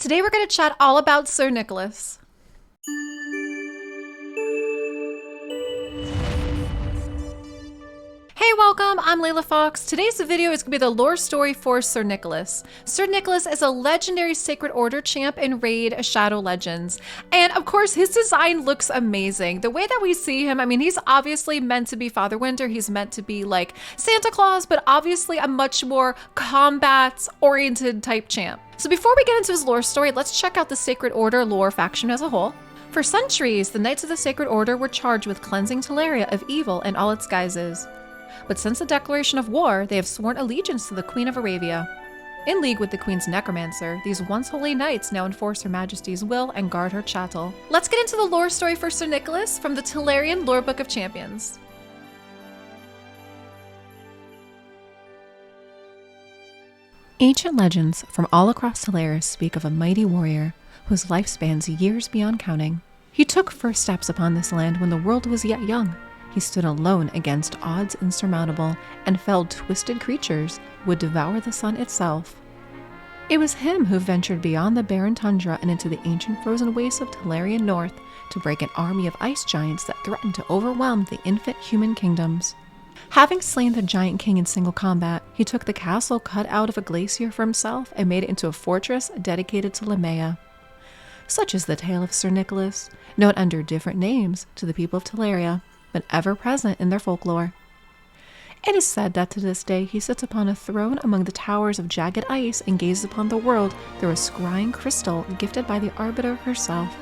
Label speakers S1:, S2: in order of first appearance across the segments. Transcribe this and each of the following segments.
S1: Today we're going to chat all about Sir Nicholas. Hey, welcome, I'm LeilaFox. Today's video is going to be the lore story for Sir Nicholas. Sir Nicholas is a legendary Sacred Order champ in Raid Shadow Legends. And of course, his design looks amazing. The way that we see him, I mean, he's obviously meant to be Father Winter. He's meant to be like Santa Claus, but obviously a much more combat-oriented type champ. So before we get into his lore story, let's check out the Sacred Order lore faction as a whole. For centuries, the Knights of the Sacred Order were charged with cleansing Teleria of evil in all its guises. But since the declaration of war, they have sworn allegiance to the Queen of Arabia. In league with the Queen's necromancer, these once holy knights now enforce Her Majesty's will and guard her chattel. Let's get into the lore story for Sir Nicholas from the Telerian Lore Book of Champions. Ancient legends from all across Teleria speak of a mighty warrior whose life spans years beyond counting. He took first steps upon this land when the world was yet young. He stood alone against odds insurmountable and felled twisted creatures would devour the sun itself. It was him who ventured beyond the barren tundra and into the ancient frozen wastes of Telerian North to break an army of ice giants that threatened to overwhelm the infant human kingdoms. Having slain the giant king in single combat, he took the castle cut out of a glacier for himself and made it into a fortress dedicated to Lemea. Such is the tale of Sir Nicholas, known under different names to the people of Teleria, but ever present in their folklore. It is said that to this day he sits upon a throne among the towers of jagged ice and gazes upon the world through a scrying crystal gifted by the Arbiter herself.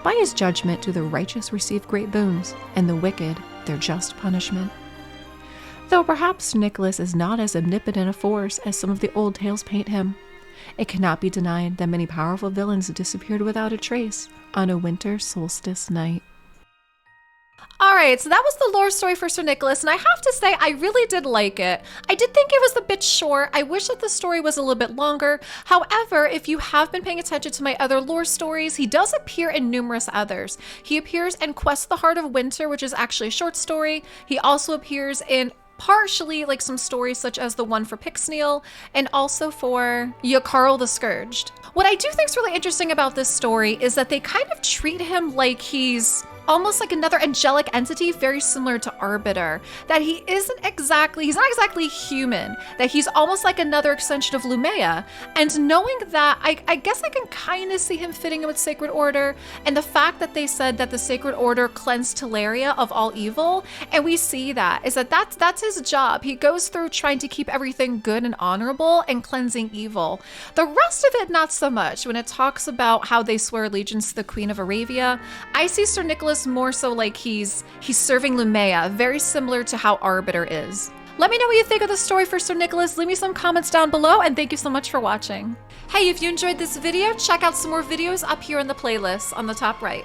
S1: By his judgment do the righteous receive great boons, and the wicked their just punishment. Though perhaps Nicholas is not as omnipotent a force as some of the old tales paint him, it cannot be denied that many powerful villains disappeared without a trace on a winter solstice night. Alright, so that was the lore story for Sir Nicholas, and I have to say, I really did like it. I did think it was a bit short. I wish that the story was a little bit longer. However, if you have been paying attention to my other lore stories, he does appear in numerous others. He appears in Quest the Heart of Winter, which is actually a short story. He also appears in partially like some stories such as the one for Pixneal and also for Yakarl the Scourged. What I do think is really interesting about this story is that they kind of treat him like he's almost like another angelic entity, very similar to Arbiter. That he's not exactly human, that he's almost like another extension of Lumea. And knowing that, I guess I can kind of see him fitting in with Sacred Order, and the fact that they said that the Sacred Order cleansed Teleria of all evil, and we see that, is that that's his job. He goes through trying to keep everything good and honorable and cleansing evil. The rest of it, not so much. When it talks about how they swear allegiance to the Queen of Arabia, I see Sir Nicholas more so like he's serving Lumea, very similar to how Arbiter is. Let me know what you think of the story for Sir Nicholas. Leave me some comments down below, and thank you so much for watching. Hey, if you enjoyed this video, check out some more videos up here in the playlist on the top right.